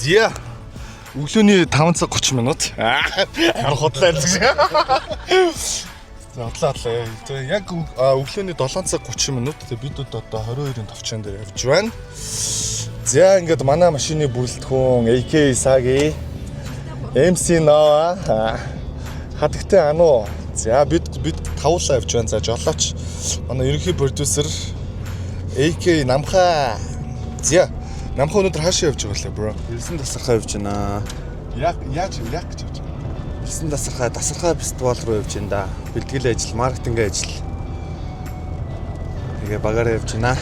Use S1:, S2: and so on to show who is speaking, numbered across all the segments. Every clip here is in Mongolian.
S1: Зя. Өглөөний 5 цаг 30 минут. Хотлоо ярьж байгаа. За хотлоо. Тэгээ яг өглөөний 7 цаг 30 минут. Тэгээ бид одоо 22-ын товчон дээр явж байна. За ингээд манай машины бүрэлдэхүүн AK Sagi MC Nova хатагтай ану. За бид тавуулаа явж байна. За жолооч манай ерөнхий продюсер AK Намха. За Намха өнөөдөр хаашаа явж байгаа лээ бро?
S2: Элсэн тасархаа явж байна.
S1: Яаж гэж явж байгаа?
S2: Элсэн тасархаа фестивал руу явж байна да. Бэлтгэл ажил, маркетинг ажил. Тэгээ багаараа явж байна.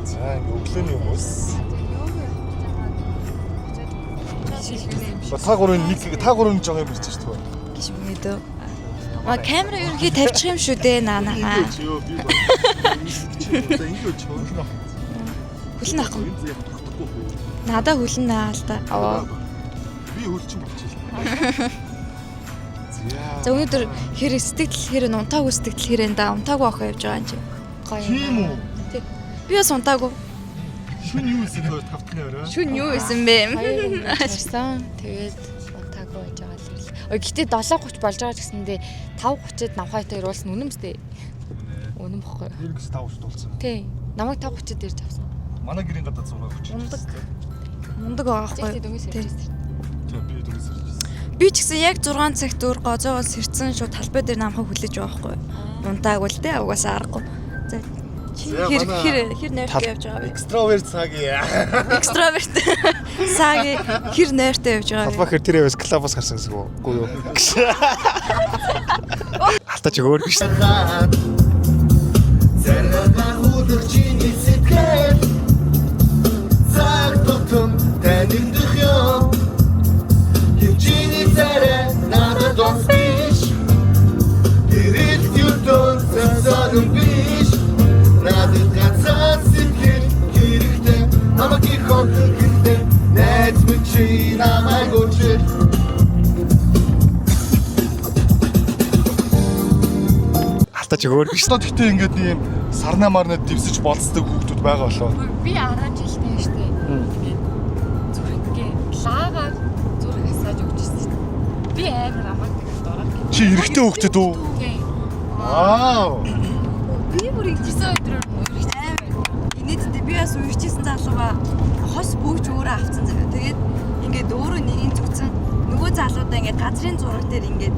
S1: За ингээ өглөөний хүмүүс. Та гурвын жоо юм ирж шүү дээ.
S3: Гэж мэдээ. Камера ерөнхий тавьчих юм шүү дээ наанаа. Хүлэн авах юм. Надаа хүлэн аа л да.
S1: Би хөлчин болчихлоо.
S3: За өнөөдөр хэр сэтгэл хэр унтаагүй сэтгэл хэрэн да унтаагүй охоо явж байгаа юм чи. Гоё.
S1: Тийм үү?
S3: Би бас унтаагүй.
S1: Шүн юу исэн хөөд тавтны өрөө?
S3: Шүн юу исэн бэ?
S4: Харсан. Тэгээд унтаагүй байж байгаа л хэл. Гэтэ 7:30 болж байгаа ч гэсэндээ 5:30-д намхайтай ирүүлсэн үнэн мэт. Үнэн бохгүй.
S1: Хэрэгс 5:30 дуулсан.
S4: Тий. Намайг 5:30-д ирж авсан.
S1: Манай гэрийн гадаа 6:30.
S3: Мундаг байгаа
S4: Тий,
S3: хгүй.
S4: дөнгөс ирсэн.
S1: Тийм би дүнс ирсэн.
S3: Би ч гэсэн яг 6 цагт дөр гозоогоос сэрцэн шууд талбай дээр намхаа хүлээж байгаа хгүй. Унтаагүй л дээ угаасаа аргагүй. За хэр нойртой явж байгаа вэ?
S1: Extrovert Sagi.
S3: Extrovert Sagi хэр нойртой явж байгаа вэ?
S2: Алба хэр тэрээс клабос гарсан гэсэн үгүй юу? Алтаач өөр биш.
S5: Зэрэг худалч чиний сэтгэл цаг тутам танигдах юм хичээний зарай надад дос биш ирээд юутон зазан биш надад ганцаас сэтгэл хэрэгтэй намайг ихон хэрэгтэй найз мөчи намайг өчл
S2: Алтаач өөр биш.
S1: Гэхдээ ингээд ийм сарнаа марнаа дивсэж болцдог хүүхдүүд байгаа болоо.
S4: Би 10 жилтэй штэ. Зүрх ингээ лагаар зүрх хасааж өгчсэн. Би амар амаг дураг.
S1: Чи эрэгтэй хүүхдэд үү? Вау.
S4: Би бүр ихсэн өдрөөр
S3: Инээдтэй би бас үерчсэн залууга хос бөөж өөрөө авцсан заяа. Тэгээд ингээд өөрөө нэгийг зүгцэн нөгөө залуудаа ингээд газрын зураг дээр ингээд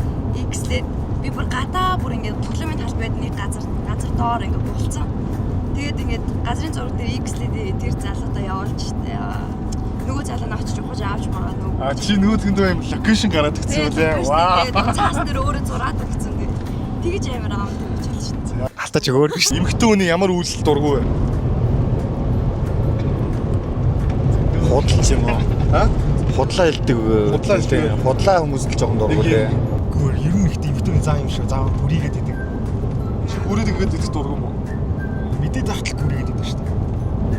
S3: X-лээд би бүр гадаа бүр ингээд тоглоомын талбайд нэг газар доор ингээд болцсон. Тэгээд ингээд газрын зураг дээр X-лээд тэр залуудаа явуулж штэ. Нөгөө залуу нь очиж ухаж авч маргаад нөгөө.
S1: Чи нүүдгэндөө юм локейшн гараад өгсөн үү лээ. Вау.
S3: Цаас дээр өөрөө зураад өгсөн. Тэгэж амар аав тэгж болж штэ.
S2: Алтаач өөр биш.
S1: Эмэгтэй хүний ямар үйлдэл дургүй вэ?
S2: Худалч юм уу?
S1: Аа?
S2: Худлаа хэлдэг.
S1: Худлаа хэлдэг.
S2: Худлаа хүмүүс л жоохон дургуй лээ.
S6: Гүр ер нь ихтэй эмхтэн заа юм шиг заавал бүрийгээд идэг.
S1: Чи бүрээд ингээд идэх дургүй юм уу?
S6: Мэдээд захтал бүрийгээд идэг шүү дээ.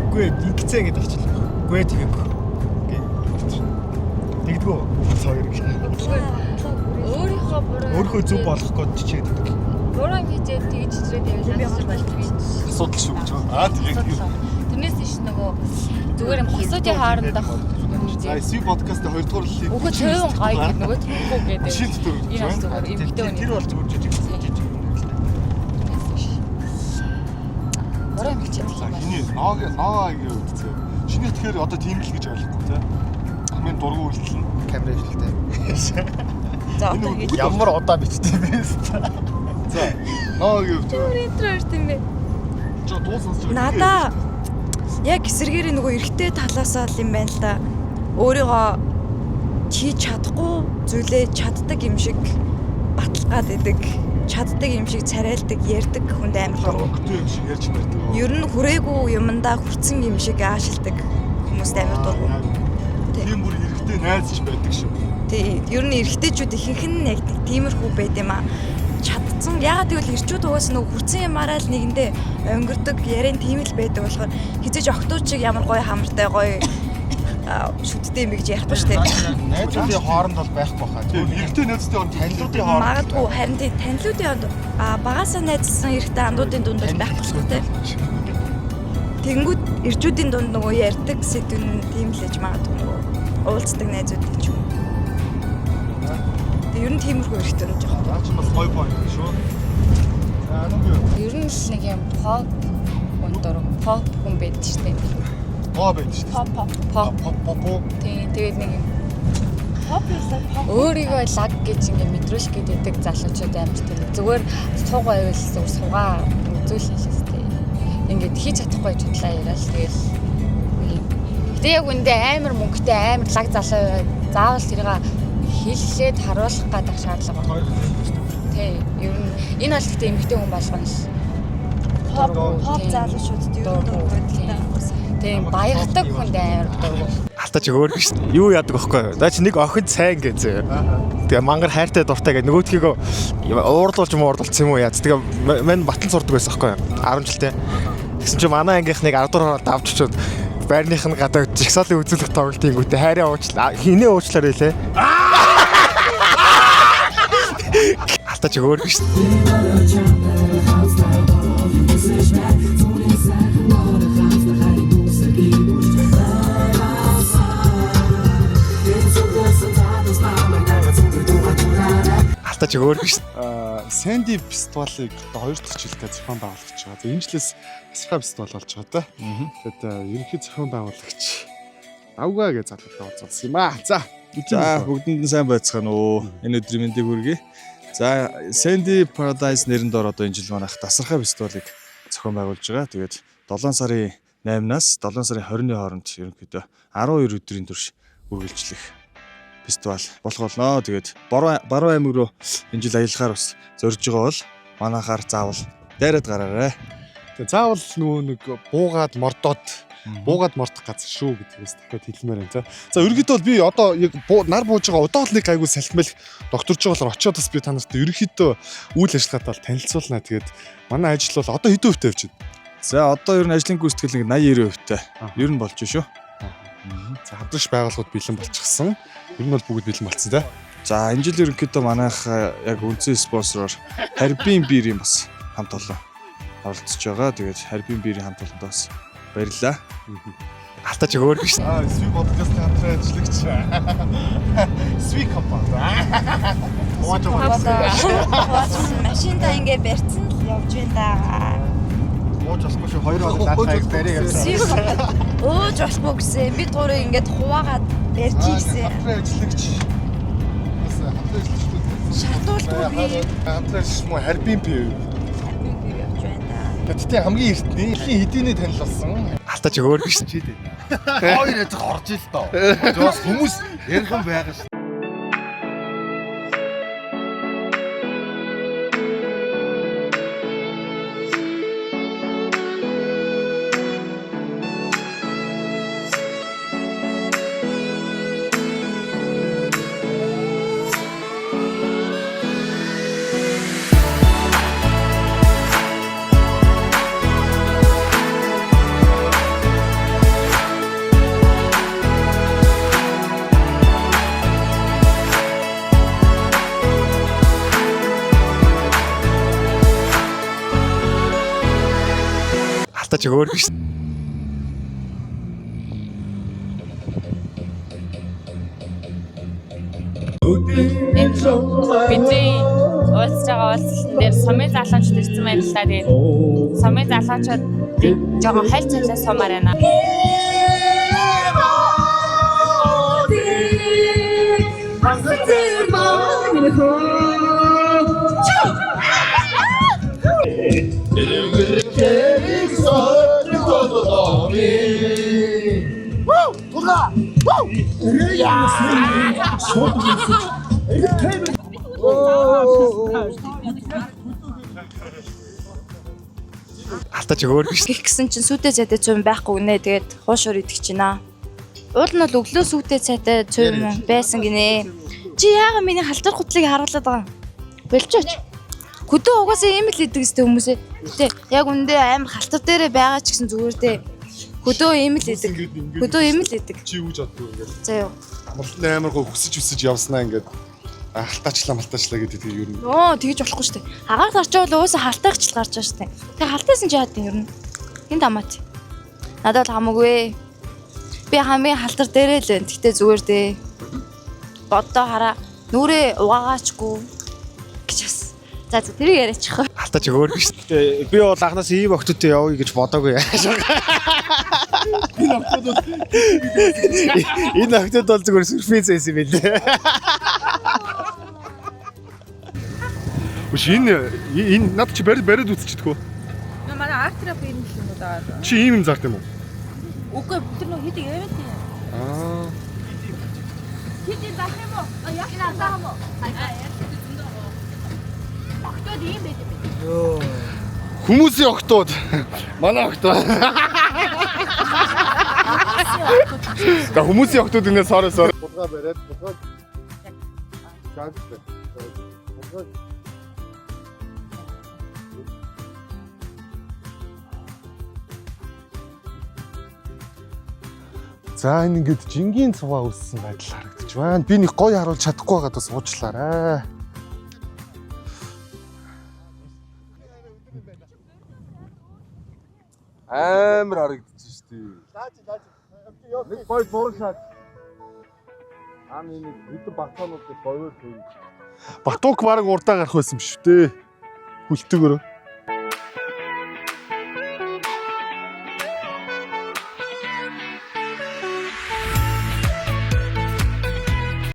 S6: Үгүй ээ ингэцээ ингэж авчлаа. Үгүй ээ тэгээд. Тэгдэггүй саяр гэж.
S4: өөрийнхөө буруу
S6: Өөрөө зөв болох гээд чичээд идэг.
S4: буруу хийжээ тэгж чичрээд явуулсан болчих.
S1: Асуудал шүү гэж байна. Аа тийм.
S4: Тэрнээс иш нөгөө зүгээр юм хосуудын хаорондох
S1: За SC подкаст 2 дугаар лиг.
S4: Уг цөөн гоё гэдэг нөгөө түүхүү гэдэг.
S1: Шилт төр.
S4: Энэ бол зүгээр эмгтэй
S6: Тэр бол зөв жижиг.
S4: Буруу юм хийчих юм байна.
S1: Хиний ноо гэж үзээ. Чиний тэгэхээр одоо тийм л гэж ойлгохгүй те. Хамгийн дургүй үйлдэл нь
S2: Камера ишэлтэй.
S3: За одоо хийж
S6: Ямар удаа бичтэй бэ?
S1: за ноо гэж үзээ.
S3: интроверт юм бэ?
S1: Жоо дуусах гэж.
S3: Надаа яг эсэргээр нөгөө эрэгтэй талаасаа л юм байна л да. Өөрийгөө хийж чадахгүй зүйлээ чаддаг юм шиг баталгаад идэг. Чаддаг юм шиг царайлдаг, ярьдаг хүнд амар дургу.
S1: Өгтөө юм шиг ярьж мэрдэг.
S3: Ер нь хүрээгүй юмдаа хүрцэн юм шиг аашилдаг хүмүүст амар дургу.
S1: Тийм бүр эрэгтэй найз ч байдаг шүү.
S3: Тий, ер нь эрэгтэйчүүд ихэнх нь яг тиймэрхүү байд юм аа. Чадцсан. Ягаад гэвэл ирчүүд угаасаа нөгөө хүрцэн ямаараа л нэгэндээ өнгөрдөг, ярен тийм л байдаг болохоор хизээж октоуч шиг ямар гоё хамартай гоё шүттэй юм гэж ярихгүй шүү дээ.
S6: Найзуудын хооронд бол байхгүй хаа.
S1: Тийм эрэгтэй найзтай он
S6: Танилуудын хооронд
S3: Магадгүй харин тий танилуудын багасаа найзсан эрэгтэй андуудын дунд бол байхгүй шүү дээ. Тэнгүүд ирчүүдийн дунд нөгөө ярьдаг сэдв нь тийм л ээж магадгүй нөгөө уулздаг найзууд ч юм. Ер нь тиймэрхүү хэрэгтэй юм жоо.
S1: Наач бас гоё point шүү. За нэг юу?
S4: Ер нь л нэг юм pop өндөр pop хүн байдаг шүү дээ.
S1: Пop байдаг шүү.
S4: Pop. Тэгээд нэг юм
S3: Pop
S4: өөрийгөө лаг гэж ингээ мэдрүүлэх гэдэг залуучууд амар тийм зүгээр суугаа байвал суугаа үзүүлэх л хэвчээ. Ингээд хийж чадахгүй ч бодлоо яриад тэгэл тэг яг үндэ амар мөнгөтэй амар лаг залуу байгаад заавал тэрийг хэллээд харуулах гадах шаардлага байна. Тий. Ер нь энэ бол гэхдээ эмэгтэй хүн болгоно л.
S3: pop залуучуудад ер нь дургуйдаг.
S4: Тийм баяртай хүнд амар дургуй.
S2: Алтаач өөр биш. Юу яадаг байхгүй юу? Наа чи нэг охин сайн гэзээ. Тэгээ мангар хайртай дуртай гэдэг нөгөөдхийгөө уурлуулсан юм уу яац. Тэгээ мань батлан сурдаг байсан байхгүй юу? 10 жилтэй. Тэгсэн чи манай ангийнхныг 10 дугаар давччиод байрных нь гадаа жигсаалын үзүүлэх тоглолтын гүтээ хайраа уучлаа. Хинээ уучлаарэ лээ. Алтаач өөр биш. Алтаач өөр биш.
S1: Sandy фестивалыг одоо 2 дахь жилдээ зохион байгуулагч байгаа. За энэ жилээс Асархай фестивал болж байгаа та. Тэгээд ерөнхий зохион байгуулагч Авгаа гэж залуудаа уулзсан юм аа. За
S2: бүгдэнд нь сайн байцгаана уу. Энэ өдрийн мэндийг хүргэе. За Sandy Paradise нэрнд ороод энэ жил манайх Асархай фестивалыг зохион байгуулж байгаа. Тэгээд 7 сарын 8-наас 7 сарын 20-ны хооронд ерөнхийдөө 12 өдрийн турш үргэлжлэх фестивал болох болно. Тэгээд Баруун аймаг руу энэ жил аялахаар бас зорж байгаа бол манайхаар заавал дайраад гараарай.
S1: тэгээд заавал нөгөө нэг буугаад мордох газар шүү гэдгээс дахиад хэлмээр байна. За ерөнхийдөө би одоо яг нар бууж байгаа удаалныг айгүй салхимэл докторж байгаа болохоор очиод бас би та нарт ерөнхийдөө үйл ажиллагаатай танилцуулна. Тэгээд манай ажил бол одоо хэдэн хувьтай явж байна?
S2: За одоо ер нь ажлын гүйцэтгэл нэг 80-90%-тай ер нь болж шүү.
S1: За хамтрагч байгууллагууд бэлэн болчихсон. Ер нь бол бүгд бэлэн болсон тий.
S2: За энэ жил ерөнхийдөө манайх яг үндсэн спонсороор Харбин бирийн бас хамт олон оролцож байгаа. Тэгээд Харбин бирийн хамт олонд бас баярлалаа. Алтаач өөр биш.
S1: Swi podcast-ийн хамтран ажиллагч. Swi компани.
S3: Машинда ингээ барьцсан л явж байна да.
S6: Ууж болохгүй шүү. 2 хоног наатайг барья гэсэн.
S3: Ууж болохгүй гэсэн. Бид гурыг ингээд хуваагаад барьж ийсэн.
S1: Хамтран ажиллагч. Бас хамтран ажиллагч.
S3: Шатуулдгүй би.
S1: Хамтран ажиллагч муу Харбин пив.
S3: Явж байна да.
S1: Тэгтээ хамгийн эртний хэдийний танил болсон.
S2: Алтаач өөр биш.
S5: Хоёр яж орж ил доо. Жоос хүмүүс ярих юм байгаа шүү.
S2: Алтаач өөр биш.
S4: Бидний уулзж байгаа уулзалтан дээр сумын залуучууд ирсэн байна л да. Тэгээд сумын залуучууд жоохон хайлт цайлаа сумаар байна.
S2: Алтаач өөр биш.
S3: Гэх гисэн чинь сүдэ цайтай цум байхгүй нэ. Тэгээд хуушуур идэх чинь аа. Уул нь бол өглөө сүдэ цайтай цум байсан гинэ. Чи яага миний халтар гутлыг харуулад байгаа юм. Болчооч. Хөдөө угаасаа ийм л идэг сте хүмүүсээ. Гэтэ яг үндэ амар халтар дээрээ байгаа ч гэсэн зүгээр дээ. Хөдөө ийм л идэг. Хөдөө ийм л идэг.
S1: Чи юу ч боддгоо ингээд.
S3: За юу.
S1: Амарлын амар гоо хүсэж явснаа ингээд халтаачлаа гэдэг ер нь.
S3: Оо тэгж болохгүй шүү дээ. Агаар гарч байгаа бол уусаа халтаагч л гарч байгаа шүү дээ. Тэгээ халтаасан чи яад юм ер нь. Энд амаач. Надад бол хамаагүй. Би хамгийн халтар дээрээ л байна. Гэтэ зүгээр дээ. Боддоо хараа нүрээ угаагаачгүй гэж бас. За тэрийг яриачих.
S6: Халтаач өөр гэж. Би бол анханаас ийм охтодтой явъя гэж бодоогүй. Энэ охтод бол зүгээр сүрприз байсан юм билээ.
S1: Үгүй энэ над чи бариад үзчихдэг үү?
S7: Манай актер би юм шиг удаа.
S1: Чи ийм юм зарт юм уу?
S7: Үгүй тэр нэг хэд яриад юм.
S1: Аа.
S7: Хэд зарт юм уу? Яг надаа юм уу? Актер ийм байд юм.
S1: Хүмүүсийн октод. Манай октод. Та хүмүүсийн октод инээс сороо. Будгаа бариад будгаа. За энэ ингээд жингийн цуваа үссэн байдал харагдаж байна. Би нэг гоё харуулж чадахгүй байгаад бас уучлаарай. Амар харагдаж штий. Нэг гоё бууршаад. Нэг хэдэн батонууд говьор төв. Батуук баг урдаа гарах байсан биш үү те. Хүлтэгөр.